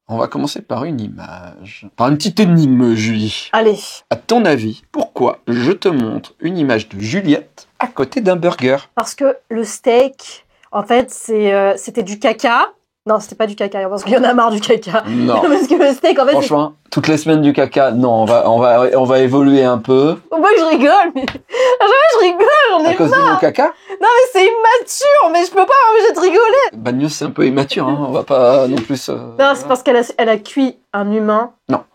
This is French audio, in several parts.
On va commencer par une image. Par une petite énigme, Julie. Allez. À ton avis, pourquoi je te montre une image de Juliette à côté d'un burger? Parce que le steak, en fait, c'était du caca. Non, c'était pas du caca, parce qu'il y en a marre du caca. Non. Parce que le steak, en fait, franchement, toutes les semaines du caca, non, on va évoluer un peu. Moi, je rigole, mais... je rigole, j'en ai marre. À cause du mot caca? Non, mais c'est immature, mais je peux pas m'empêcher de rigoler. Bagnos, c'est un peu immature, hein. On va pas non plus... Non, c'est parce qu'elle a cuit un humain. Non.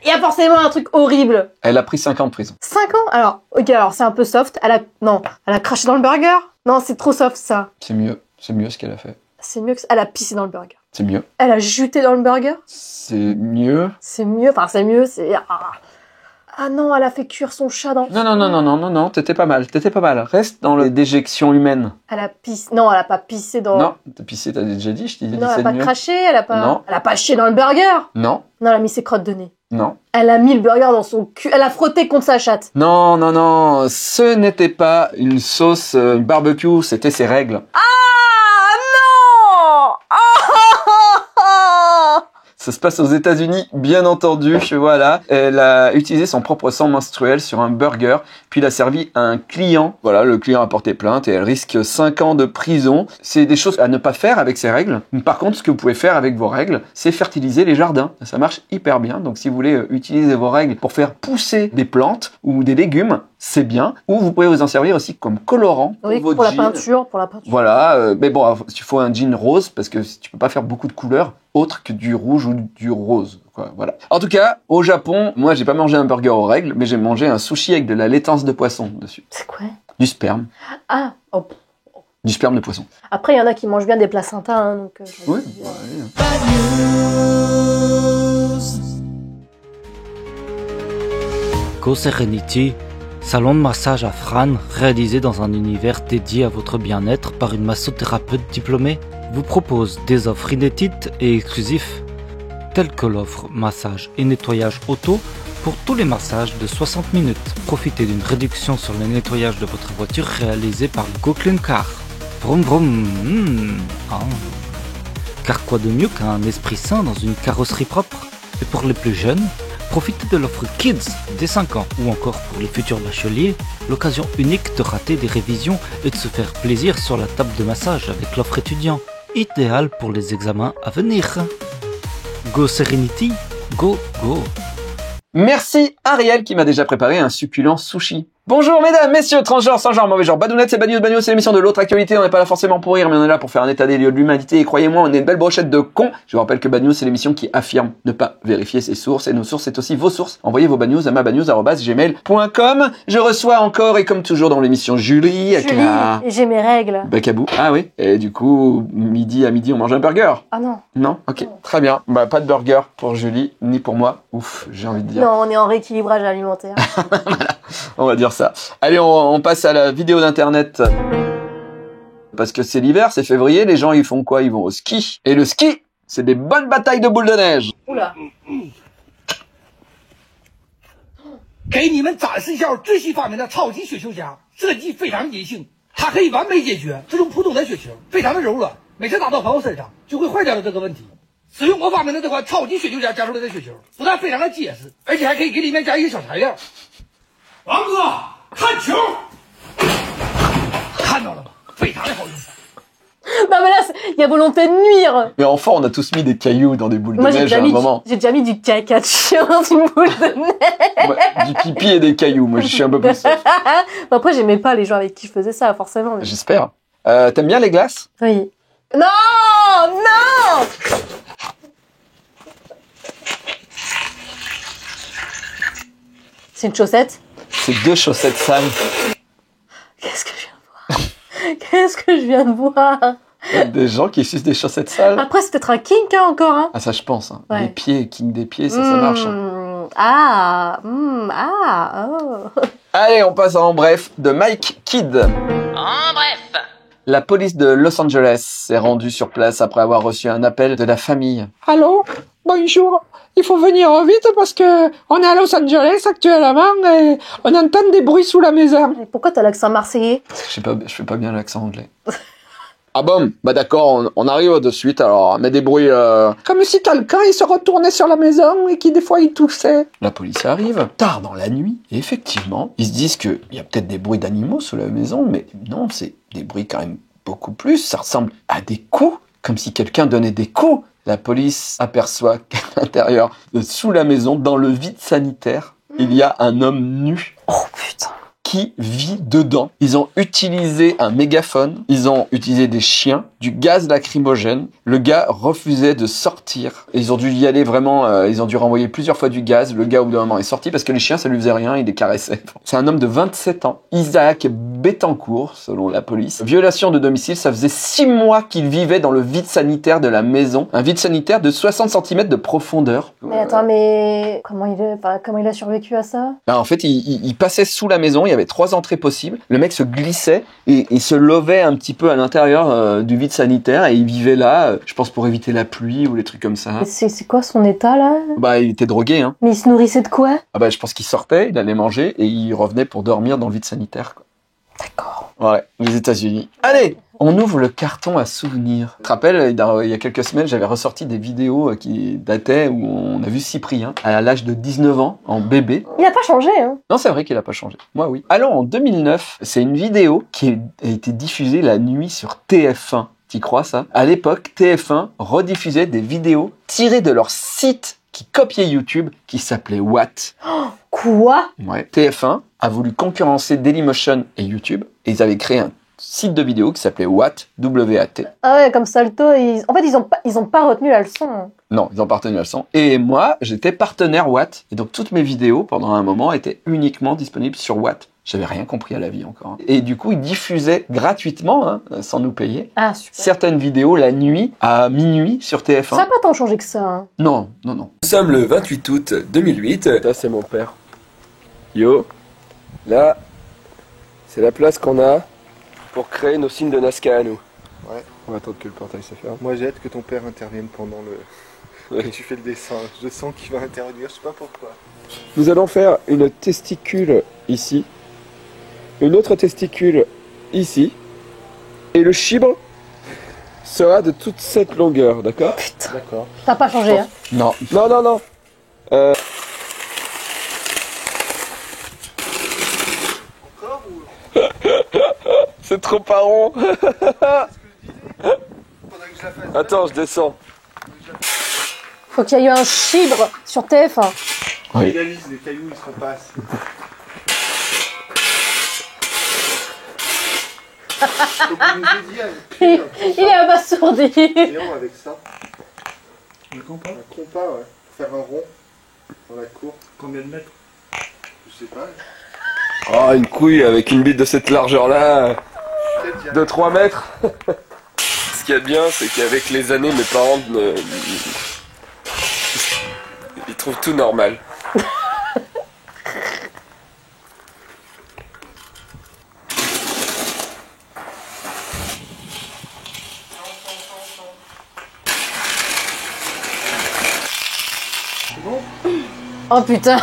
Il y a forcément un truc horrible. Elle a pris 5 ans de prison. 5 ans? Alors, ok, alors c'est un peu soft. Elle a craché dans le burger. Non, c'est trop soft, ça. C'est mieux ce qu'elle a fait. C'est mieux que ça. Elle a pissé dans le burger. C'est mieux. Elle a juté dans le burger. C'est mieux. C'est mieux, enfin c'est mieux, c'est... Ah non, elle a fait cuire son chat dans... Non, t'étais pas mal. Reste dans les déjections humaines. Elle a pissé... Non, elle a pas pissé dans... Non, t'as pissé, t'as déjà dit, je t'ai dit Non, c'est elle a mieux. pas craché, elle a pas... Non. Elle a pas chié dans le burger. Non. Non, elle a mis ses crottes de nez. Non. Elle a mis le burger dans son cul, elle a frotté contre sa chatte. Non, ce n'était pas une sauce barbecue, c'était ses règles. Ah non. Ça se passe aux États-Unis, bien entendu. Voilà, elle a utilisé son propre sang menstruel sur un burger, puis l'a servi à un client. Voilà, le client a porté plainte et elle risque 5 ans de prison. C'est des choses à ne pas faire avec ses règles. Par contre, ce que vous pouvez faire avec vos règles, c'est fertiliser les jardins. Ça marche hyper bien. Donc, si vous voulez utiliser vos règles pour faire pousser des plantes ou des légumes, c'est bien. Ou vous pouvez vous en servir aussi comme colorant oui, pour pour vos la jeans. peinture, Voilà, mais bon, il faut un jean rose parce que tu peux pas faire beaucoup de couleurs autres que du rouge ou du rose. Quoi, voilà. En tout cas, au Japon, moi, j'ai pas mangé un burger aux règles, mais j'ai mangé un sushi avec de la laitance de poisson dessus. C'est quoi? Du sperme. Ah, oh. Du sperme de poisson. Après, il y en a qui mangent bien des placentas, hein, donc... Oui. Go Serenity, salon de massage à Fran, réalisé dans un univers dédié à votre bien-être par une massothérapeute diplômée, vous propose des offres inédites et exclusives, telles que l'offre massage et nettoyage auto pour tous les massages de 60 minutes. Profitez d'une réduction sur le nettoyage de votre voiture réalisée par Go Clean Car. Vroom vroom. Car quoi de mieux qu'un esprit sain dans une carrosserie propre? Et pour les plus jeunes, profitez de l'offre Kids dès 5 ans, ou encore pour les futurs bacheliers, l'occasion unique de rater des révisions et de se faire plaisir sur la table de massage avec l'offre étudiant, idéale pour les examens à venir. Go Serenity, go go. Merci Ariel qui m'a déjà préparé un succulent sushi. Bonjour mesdames, messieurs, transgenres, sans genre, mauvais genre, badounettes, c'est Bagnos, c'est l'émission de l'autre actualité, on n'est pas là forcément pour rire, mais on est là pour faire un état des lieux de l'humanité, et croyez-moi, on est une belle brochette de cons. Je vous rappelle que Bagnos, c'est l'émission qui affirme ne pas vérifier ses sources, et nos sources, c'est aussi vos sources. Envoyez vos bagnos à mabagnos@gmail.com. Je reçois encore, et comme toujours dans l'émission, Julie, avec la... et j'ai mes règles. Bacabou. Ah oui, et du coup, à midi, on mange un burger. Ah non. Non? Ok, très bien. Bah, pas de burger pour Julie, ni pour moi. Ouf, j'ai envie de dire. Non, on est en rééquilibrage alimentaire. Voilà, on va dire ça. Allez, on passe à la vidéo d'internet. Parce que c'est l'hiver, c'est février, les gens ils font quoi? Ils vont au ski. Et le ski, c'est des bonnes batailles de boules de neige. Oula. 给你们展示一下我最新发明的超级雪球夹，设计非常隐性，它可以完美解决这种普通的雪球，非常的柔软，每次打到朋友身上就会坏掉的这个问题。使用我发明的这款超级雪球夹夹出来的雪球，不但非常的结实，而且还可以给里面加一些小材料。王哥，看球，看到了吗？非常的好用。 Non mais là, il y a volonté de nuire. Mais enfin, on a tous mis des cailloux dans des boules Moi, de neige à un moment. j'ai déjà mis du caca de chien dans une boule de neige. Ouais, du pipi et des cailloux, moi je suis un peu plus... Bon, après, j'aimais pas les gens avec qui je faisais ça, forcément. Mais... J'espère. T'aimes bien les glaces? Oui. Non, non. C'est une chaussette. C'est 2 chaussettes sales. Qu'est-ce que je viens de voir? Qu'est-ce que je viens de voir? Des gens qui sucent des chaussettes sales. Après, c'est peut-être un kink, hein, encore, hein. Ah ça je pense. Hein. Ouais. Les pieds, king des pieds, ça marche. Hein. Oh. Allez, on passe en bref de Mike Kidd. En bref. La police de Los Angeles s'est rendue sur place après avoir reçu un appel de la famille. Allô? Bonjour. Il faut venir vite parce que on est à Los Angeles actuellement et on entend des bruits sous la maison. Et pourquoi t'as l'accent marseillais? Je fais pas bien l'accent anglais. Ah bon, bah d'accord, on arrive de suite, alors, mets des bruits... Comme si quelqu'un, il se retournait sur la maison et qui, des fois, il toussait. La police arrive, tard dans la nuit, et effectivement, ils se disent qu'il y a peut-être des bruits d'animaux sous la maison, mais non, c'est des bruits quand même beaucoup plus, ça ressemble à des coups, comme si quelqu'un donnait des coups. La police aperçoit qu'à l'intérieur, sous la maison, dans le vide sanitaire, il y a un homme nu. Oh putain. Qui vit dedans. Ils ont utilisé un mégaphone, ils ont utilisé des chiens, du gaz lacrymogène. Le gars refusait de sortir. Et ils ont dû y aller vraiment, ils ont dû renvoyer plusieurs fois du gaz. Le gars au bout d'un moment est sorti parce que les chiens ça lui faisait rien, il les caressait. C'est un homme de 27 ans, Isaac Bettencourt, selon la police. Violation de domicile, ça faisait 6 mois qu'il vivait dans le vide sanitaire de la maison. Un vide sanitaire de 60 cm de profondeur. Mais attends, mais comment il a survécu à ça? Là, en fait, il passait sous la maison, il y avait 3 entrées possibles. Le mec se glissait et il se levait un petit peu à l'intérieur du vide sanitaire et il vivait là, je pense pour éviter la pluie ou les trucs comme ça. C'est quoi son état là? Bah, il était drogué, hein. Mais il se nourrissait de quoi? Ah bah, je pense qu'il sortait, il allait manger et il revenait pour dormir dans le vide sanitaire, quoi. D'accord. Ouais, les États-Unis. Allez, on ouvre le carton à souvenirs. Tu te rappelles, il y a quelques semaines, j'avais ressorti des vidéos qui dataient où on a vu Cyprien à l'âge de 19 ans, en bébé. Il a pas changé, hein? Non, c'est vrai qu'il a pas changé. Moi, oui. Alors, en 2009, c'est une vidéo qui a été diffusée la nuit sur TF1. T'y crois, ça? À l'époque, TF1 rediffusait des vidéos tirées de leur site qui copiait YouTube, qui s'appelait What. Quoi? Ouais. TF1 a voulu concurrencer Dailymotion et YouTube, et ils avaient créé un site de vidéo qui s'appelait What, W-A-T. Ah ouais, comme Salto, en fait, ils ont pas retenu la leçon. Non, ils ont pas retenu la leçon. Et moi, j'étais partenaire What, et donc toutes mes vidéos, pendant un moment, étaient uniquement disponibles sur What. J'avais rien compris à la vie encore. Et du coup, ils diffusaient gratuitement, hein, sans nous payer, Ah, super. certaines vidéos la nuit, à minuit, sur TF1. Ça n'a pas tant changé que ça, hein. Non. Nous sommes le 28 août 2008. Ça, c'est mon père. Yo. Là, c'est la place qu'on a pour créer nos signes de Nazca à nous. Ouais. On va attendre que le portail se ferme. Moi j'ai hâte que ton père intervienne pendant le... Ouais. que tu fais le dessin. Je sens qu'il va intervenir, je sais pas pourquoi. Nous allons faire une testicule ici, une autre testicule ici, et le chibre sera de toute cette longueur, d'accord? Putain. D'accord. T'as pas changé, hein? Non. Encore ou... C'est trop pas rond. Faudrait que je la fasse. Attends, je descends. Faut qu'il y ait eu un chibre sur TF1. Oui. Réalise, les cailloux ils seront pas assez. Faut que nous aidiez avec Il est abasourdi. Léon avec ça. Un compas, ouais. Faire un rond dans la cour. Combien de mètres? Je sais pas. Oh, une couille avec une bite de cette largeur-là, de 3 mètres. Ce qu'il y a de bien, c'est qu'avec les années, mes parents, ils trouvent tout normal. Oh putain.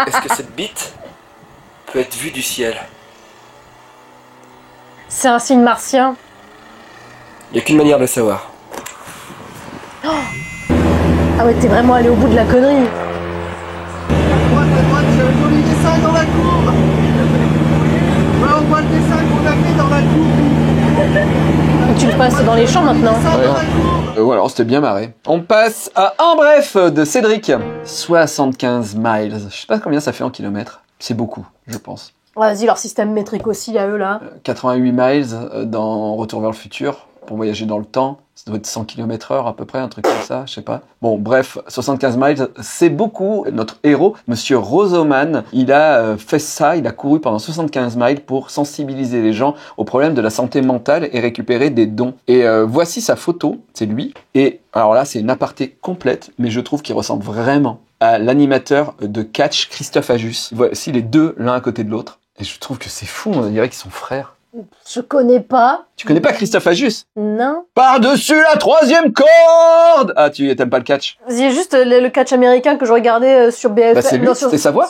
Est-ce que cette bite peut être vue du ciel? C'est un signe martien. Il n'y a qu'une manière de le savoir. Ah ouais, t'es vraiment allé au bout de la connerie. À droite, j'ai un joli dessin dans la cour. Ouais, on voit le dessin qu'on a fait dans la cour. Donc tu le passes dans les champs maintenant. Ouais, alors c'était bien marré. On passe à Un Bref de Cédric. 75 miles. Je sais pas combien ça fait en kilomètres. C'est beaucoup, je pense. Vas-y, leur système métrique aussi à eux là. 88 miles dans Retour vers le futur pour voyager dans le temps. Ça doit être 100 km/h à peu près, un truc comme ça, je sais pas. Bon, bref, 75 miles, c'est beaucoup. Notre héros, Monsieur Rosoman, il a fait ça, il a couru pendant 75 miles pour sensibiliser les gens aux problèmes de la santé mentale et récupérer des dons. Et voici sa photo, c'est lui. Et alors là, c'est une aparté complète, mais je trouve qu'il ressemble vraiment à l'animateur de Catch, Christophe Ajus. Voici les deux l'un à côté de l'autre. Et je trouve que c'est fou, on dirait qu'ils sont frères. Je connais pas. Tu connais pas Christophe Ajus? Non. Par-dessus la 3e corde! Ah, tu t'aimes pas le catch? C'est juste le catch américain que je regardais sur BFM. Bah, c'est lui, c'était sa voix.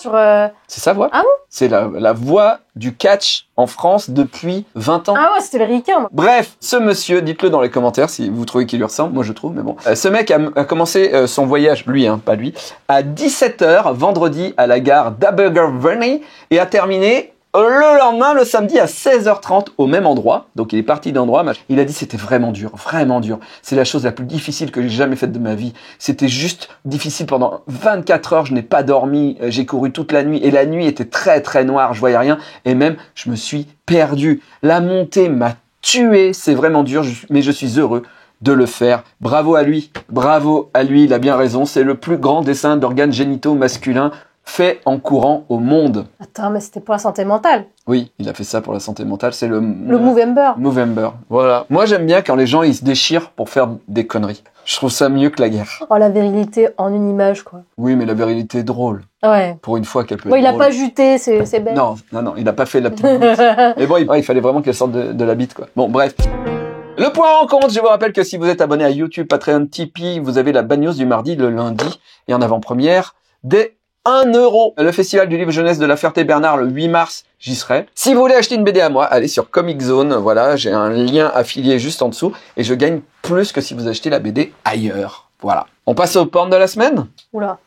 C'est sa voix. Ah bon? C'est la voix du catch en France depuis 20 ans. Ah ouais, c'était le ricain. Bref, ce monsieur, dites-le dans les commentaires si vous trouvez qu'il lui ressemble. Moi, je trouve, mais bon. Ce mec a commencé son voyage, lui, pas lui, à 17h vendredi à la gare d'Abergavenny et a terminé le lendemain, le samedi à 16h30 au même endroit. Donc il est parti d'endroit. Il a dit c'était vraiment dur, vraiment dur. C'est la chose la plus difficile que j'ai jamais faite de ma vie. C'était juste difficile pendant 24 heures. Je n'ai pas dormi. J'ai couru toute la nuit et la nuit était très très noire. Je voyais rien et même je me suis perdu. La montée m'a tué. C'est vraiment dur, mais je suis heureux de le faire. Bravo à lui. Bravo à lui. Il a bien raison. C'est le plus grand dessin d'organes génitaux masculins fait en courant au monde. Attends, mais c'était pour la santé mentale. Oui, il a fait ça pour la santé mentale. C'est le Movember. Movember. Voilà. Moi, j'aime bien quand les gens ils se déchirent pour faire des conneries. Je trouve ça mieux que la guerre. Oh, la virilité en une image, quoi. Oui, mais la virilité est drôle. Ouais. Pour une fois qu'elle peut. Bon, être il a drôle. pas juté, c'est bête. Non, il a pas fait la petite bite. Mais bon, il fallait vraiment qu'elle sorte de la bite, quoi. Bon, bref. Le point rencontre, je vous rappelle que si vous êtes abonné à YouTube, Patreon, Tipeee, vous avez la bad news du mardi, le lundi, et en avant-première, dès 1 euro. Le festival du livre jeunesse de la Ferté-Bernard le 8 mars, j'y serai. Si vous voulez acheter une BD à moi, allez sur Comic Zone. Voilà, j'ai un lien affilié juste en dessous et je gagne plus que si vous achetez la BD ailleurs. Voilà. On passe au porn de la semaine. Oula.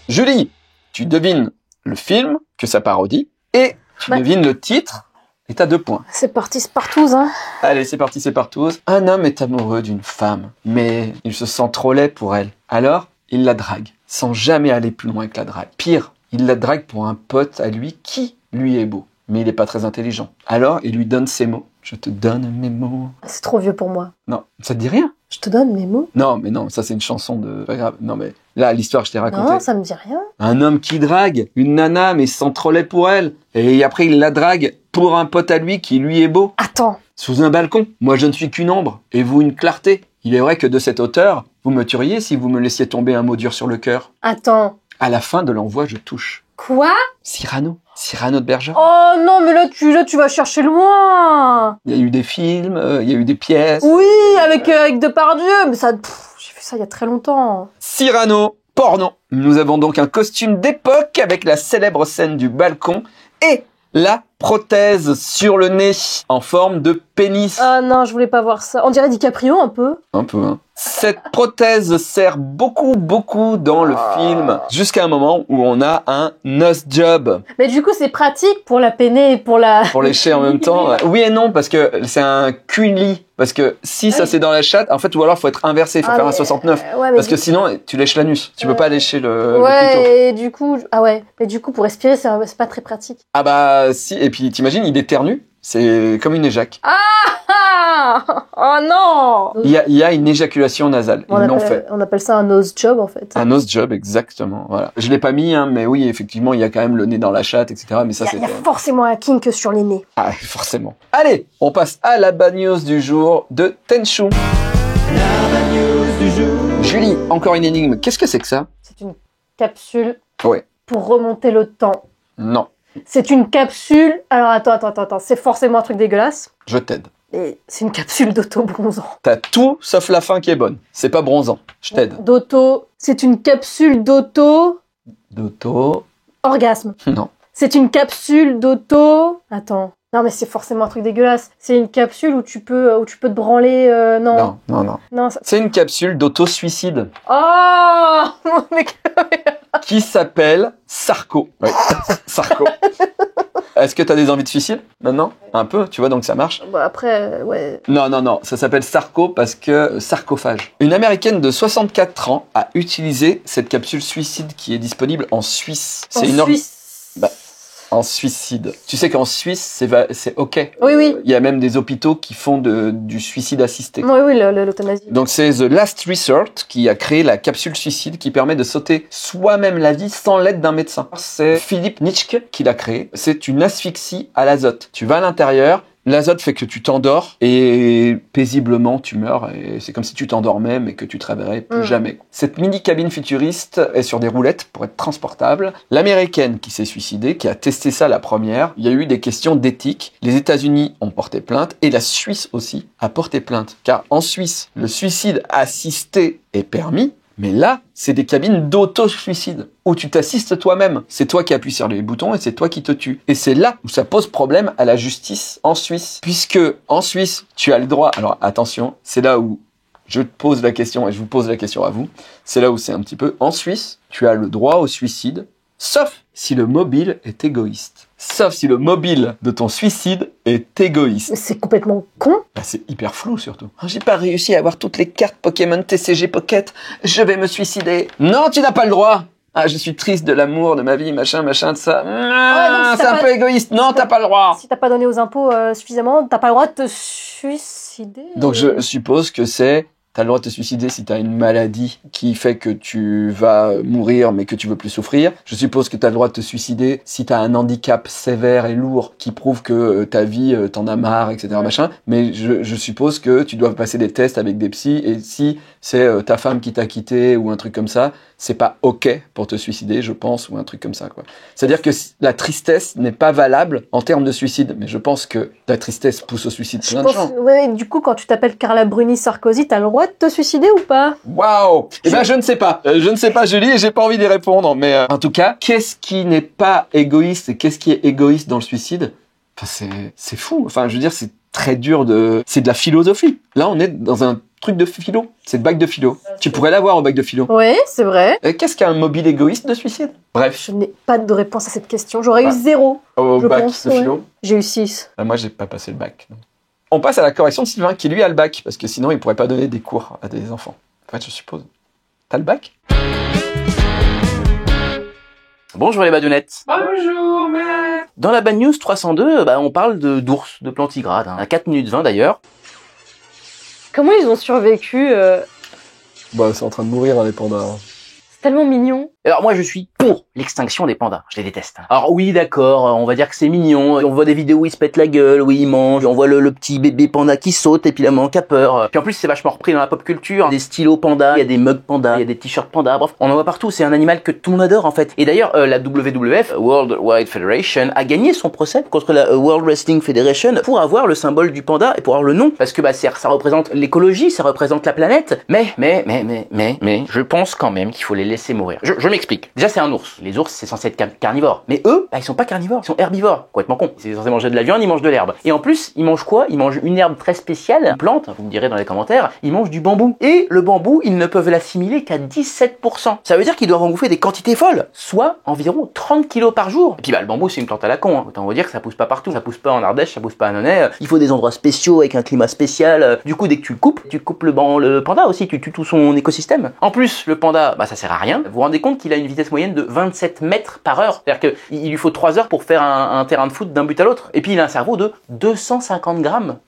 Julie, tu devines le film que ça parodie et tu devines le titre et t'as 2 points. C'est parti, c'est partouze, hein. Allez, c'est parti, c'est partouze. Un homme est amoureux d'une femme, mais il se sent trop laid pour elle. Alors, il la drague, sans jamais aller plus loin avec la drague. Pire, il la drague pour un pote à lui qui, lui, est beau. Mais il n'est pas très intelligent. Alors, il lui donne ces mots. Je te donne mes mots. C'est trop vieux pour moi. Non, ça te dit rien? Je te donne mes mots. Non, mais non, ça c'est une chanson de... Pas grave. Non, mais là, l'histoire, je t'ai raconté. Non, ça me dit rien. Un homme qui drague une nana, mais sans trop laid pour elle. Et après, il la drague pour un pote à lui qui, lui, est beau. Attends. Sous un balcon. Moi, je ne suis qu'une ombre. Et vous, une clarté. Il est vrai que de cette hauteur, vous me tueriez si vous me laissiez tomber un mot dur sur le cœur. Attends. À la fin de l'envoi, je touche. Quoi? Cyrano de Bergerac. Oh non, mais là tu vas chercher loin. Il y a eu des films, il y a eu des pièces. Oui, avec Depardieu, mais ça, j'ai vu ça il y a très longtemps. Cyrano, porno. Nous avons donc un costume d'époque avec la célèbre scène du balcon et la prothèse sur le nez en forme de pénis. Ah non, je voulais pas voir ça. On dirait DiCaprio un peu. Un peu, hein. Cette prothèse sert beaucoup dans le film jusqu'à un moment où on a un nose job. Mais du coup, c'est pratique pour la peiner et pour la... Pour lécher en même temps. Oui et non, parce que c'est un cul-lit. Parce que si ça c'est dans la chatte, en fait, ou alors faut être inversé, il faut faire un 69. Ouais, parce que sinon, tu lèches l'anus. Tu peux pas lécher le clito. Ouais, et du coup... Ah ouais, mais du coup, pour respirer, c'est pas très pratique. Ah bah si, et puis t'imagines, il éternue. C'est comme une éjac. Ah oh non. Il y a une éjaculation nasale. Ils l'ont fait. On appelle ça un nose job, en fait. Un nose job, exactement. Voilà. Je l'ai pas mis, hein, mais oui, effectivement, il y a quand même le nez dans la chatte, etc. Mais ça, il y a forcément un kink sur les nez. Ah, forcément. Allez, on passe à la bad news du jour de Tenchu. La bad news du jour. Julie, encore une énigme. Qu'est-ce que c'est que ça? C'est une capsule. Ouais. Pour remonter le temps. Non. C'est une capsule... Alors, attends. C'est forcément un truc dégueulasse. Je t'aide. Et c'est une capsule d'auto-bronzant. T'as tout sauf la fin qui est bonne. C'est pas bronzant. Je t'aide. D'auto... C'est une capsule d'auto... D'auto... Orgasme. Non. C'est une capsule d'auto... Attends. Non, mais c'est forcément un truc dégueulasse. C'est une capsule où tu peux te branler... Non. Non, ça... C'est une capsule d'auto-suicide. Oh mais... Qui s'appelle Sarko. Oui, Sarko. Est-ce que t'as des envies de suicide maintenant? Un peu, tu vois, donc ça marche. Bah après, ouais. Non, ça s'appelle Sarko parce que sarcophage. Une Américaine de 64 ans a utilisé cette capsule suicide qui est disponible en Suisse. C'est une Suisse. En suicide. Tu sais qu'en Suisse, c'est OK. Oui. Il y a même des hôpitaux qui font du suicide assisté. Oui, l'euthanasie. Donc c'est The Last Resort qui a créé la capsule suicide qui permet de sauter soi-même la vie sans l'aide d'un médecin. C'est Philippe Nitschke qui l'a créé. C'est une asphyxie à l'azote. Tu vas à l'intérieur, L'azote fait que tu t'endors et paisiblement tu meurs et c'est comme si tu t'endormais mais que tu te réveillerais plus jamais. Cette mini cabine futuriste est sur des roulettes pour être transportable. L'américaine qui s'est suicidée, qui a testé ça la première, il y a eu des questions d'éthique. Les États-Unis ont porté plainte et la Suisse aussi a porté plainte. Car en Suisse, le suicide assisté est permis. Mais là, c'est des cabines d'auto-suicide, où tu t'assistes toi-même. C'est toi qui appuies sur les boutons et c'est toi qui te tues. Et c'est là où ça pose problème à la justice en Suisse. Puisque en Suisse, tu as le droit... Alors attention, c'est là où je te pose la question et je vous pose la question à vous. C'est là où c'est un petit peu... En Suisse, tu as le droit au suicide, sauf si le mobile est égoïste. Sauf si le mobile de ton suicide est égoïste. C'est complètement con. Bah, c'est hyper flou surtout. Oh, j'ai pas réussi à avoir toutes les cartes Pokémon TCG Pocket, je vais me suicider. Non, tu n'as pas le droit. Ah, je suis triste de l'amour, de ma vie, machin, de ça. Ah, c'est un peu égoïste. Non, t'as pas le droit. Si t'as pas donné aux impôts suffisamment, t'as pas le droit de te suicider. Donc je suppose que c'est... T'as le droit de te suicider si t'as une maladie qui fait que tu vas mourir mais que tu veux plus souffrir. Je suppose que t'as le droit de te suicider si t'as un handicap sévère et lourd qui prouve que ta vie, t'en as marre, etc. machin. Mais je suppose que tu dois passer des tests avec des psys et si c'est ta femme qui t'a quitté ou un truc comme ça, c'est pas ok pour te suicider, je pense, ou un truc comme ça, quoi. C'est-à-dire que la tristesse n'est pas valable en termes de suicide, mais je pense que la tristesse pousse au suicide plein de gens. Ouais, du coup, quand tu t'appelles Carla Bruni Sarkozy, t'as le droit de te suicider ou pas? Waouh! Eh ben, je ne sais pas. Je ne sais pas, Julie, et j'ai pas envie d'y répondre, mais en tout cas, qu'est-ce qui n'est pas égoïste et qu'est-ce qui est égoïste dans le suicide? Enfin, c'est fou. Enfin, je veux dire, c'est très dur c'est de la philosophie. Là, on est dans un truc de philo. C'est le bac de philo. Tu pourrais l'avoir au bac de philo. Ouais, c'est vrai. Qu'est-ce qu'un mobile égoïste de suicide? Bref. Je n'ai pas de réponse à cette question. J'aurais eu 0. Au bac pense, de philo? J'ai eu 6. Moi, j'ai pas passé le bac. On passe à la correction de Sylvain, qui lui a le bac, parce que sinon, il pourrait pas donner des cours à des enfants. En fait, je suppose. T'as le bac? Bonjour les badounettes. Bonjour, maître. Dans la Bad News 302, on parle d'ours, de plantigrade, à 4 minutes 20 d'ailleurs. Comment ils ont survécu Bah, c'est en train de mourir, les pandas. C'est tellement mignon. Alors moi je suis pour l'extinction des pandas, je les déteste. Alors oui d'accord, on va dire que c'est mignon, on voit des vidéos où ils se pètent la gueule, où ils mangent, on voit le petit bébé panda qui saute et puis la maman qui a peur. Puis en plus c'est vachement repris dans la pop culture, des stylos panda, il y a des mugs panda, il y a des t-shirts panda, bref, on en voit partout, c'est un animal que tout le monde adore en fait. Et d'ailleurs la WWF, World Wide Federation, a gagné son procès contre la World Wrestling Federation pour avoir le symbole du panda et pour avoir le nom, parce que ça représente l'écologie, ça représente la planète, mais je pense quand même qu'il faut les laisser mourir. Je m'explique. Déjà, c'est un ours. Les ours, c'est censé être carnivore. Mais eux, ils sont pas carnivores. Ils sont herbivores. Complètement con. Ils sont censés manger de la viande, ils mangent de l'herbe. Et en plus, ils mangent quoi? Ils mangent une herbe très spéciale, une plante, vous me direz dans les commentaires. Ils mangent du bambou. Et le bambou, ils ne peuvent l'assimiler qu'à 17%. Ça veut dire qu'ils doivent en bouffer des quantités folles. Soit environ 30 kilos par jour. Et puis, le bambou, c'est une plante à la con. Hein. Autant vous dire que ça pousse pas partout. Ça pousse pas en Ardèche, ça pousse pas à Nonay. Il faut des endroits spéciaux avec un climat spécial. Du coup, dès que tu coupes le panda aussi. Tu tues tout son écosystème. En plus, le panda, ça sert à rien. Vous vous rendez compte qu'il a une vitesse moyenne de 27 mètres par heure. C'est-à-dire qu'il lui faut 3 heures pour faire un terrain de foot d'un but à l'autre. Et puis il a un cerveau de 250 grammes.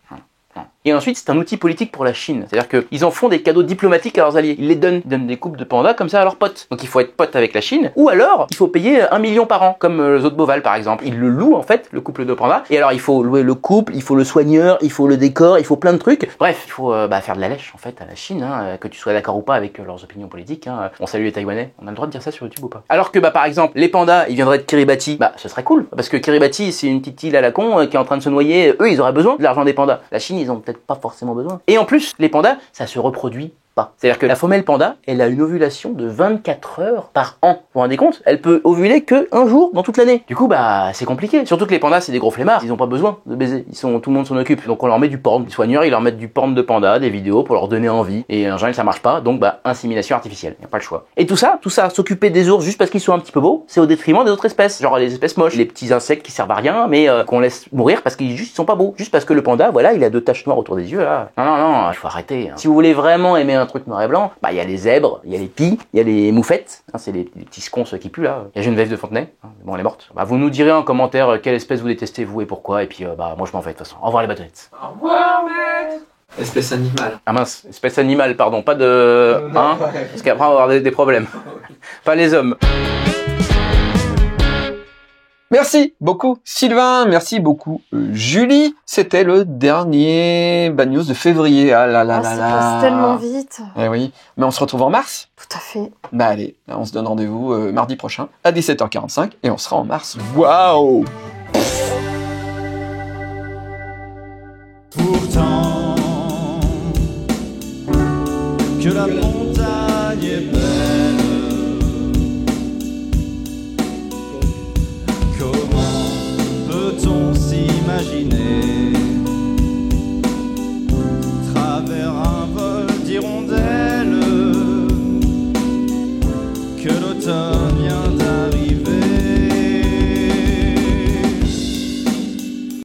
Et ensuite, c'est un outil politique pour la Chine. C'est-à-dire qu'ils en font des cadeaux diplomatiques à leurs alliés. Ils donnent des coupes de pandas comme ça à leurs potes. Donc il faut être pote avec la Chine. Ou alors, il faut payer 1 million par an, comme le zoo de Beauval par exemple. Ils le louent en fait, le couple de pandas. Et alors, il faut louer le couple, il faut le soigneur, il faut le décor, il faut plein de trucs. Bref, il faut faire de la lèche en fait à la Chine, hein, que tu sois d'accord ou pas avec leurs opinions politiques. Hein. On salue les Taïwanais. On a le droit de dire ça sur YouTube ou pas? Alors que par exemple, les pandas, ils viendraient de Kiribati. Ce serait cool. Parce que Kiribati, c'est une petite île à la con qui est en train de se noyer. Eux, ils auraient besoin de l'argent des pandas. La Chine, ils ont peut-être pas forcément besoin. Et en plus, les pandas, ça se reproduit pas. C'est-à-dire que la femelle panda, elle a une ovulation de 24 heures par an. Vous vous rendez compte? Elle peut ovuler que un jour dans toute l'année. Du coup, c'est compliqué. Surtout que les pandas, c'est des gros flemmards. Ils ont pas besoin de baiser. Tout le monde s'en occupe. Donc on leur met du porn. Les soigneurs, ils leur mettent du porn de panda, des vidéos pour leur donner envie. Et en général, ça marche pas. Donc, insémination artificielle. Y a pas le choix. Et tout ça, s'occuper des ours juste parce qu'ils sont un petit peu beaux, c'est au détriment des autres espèces. Genre les espèces moches, les petits insectes qui servent à rien, mais qu'on laisse mourir parce qu'ils sont pas beaux. Juste parce que le panda, voilà, il a 2 taches noires autour des yeux, là. Non, il faut arrêter. Hein. Si vous voulez vraiment aimer un truc noir et blanc, il y a les zèbres, il y a les pies, il y a les moufettes, hein, c'est les petits sconces qui puent là. Il y a Geneviève de Fontenay, hein, bon elle est morte. Vous nous direz en commentaire quelle espèce vous détestez vous et pourquoi, et puis moi je m'en vais de toute façon. Au revoir les badounettes. Au revoir, maître. Espèce animale. Ah mince, espèce animale, pardon, pas de... Hein, parce qu'après on va avoir des problèmes. Pas les hommes. Merci beaucoup Sylvain, merci beaucoup Julie. C'était le dernier Bad News de février. Ah là là là Ça là. passe tellement vite. Eh oui, mais on se retrouve en mars. Tout à fait. Bah allez, on se donne rendez-vous mardi prochain à 17h45 et on sera en mars. Waouh! Pourtant que la montagne est belle, comment peut-on s'imaginer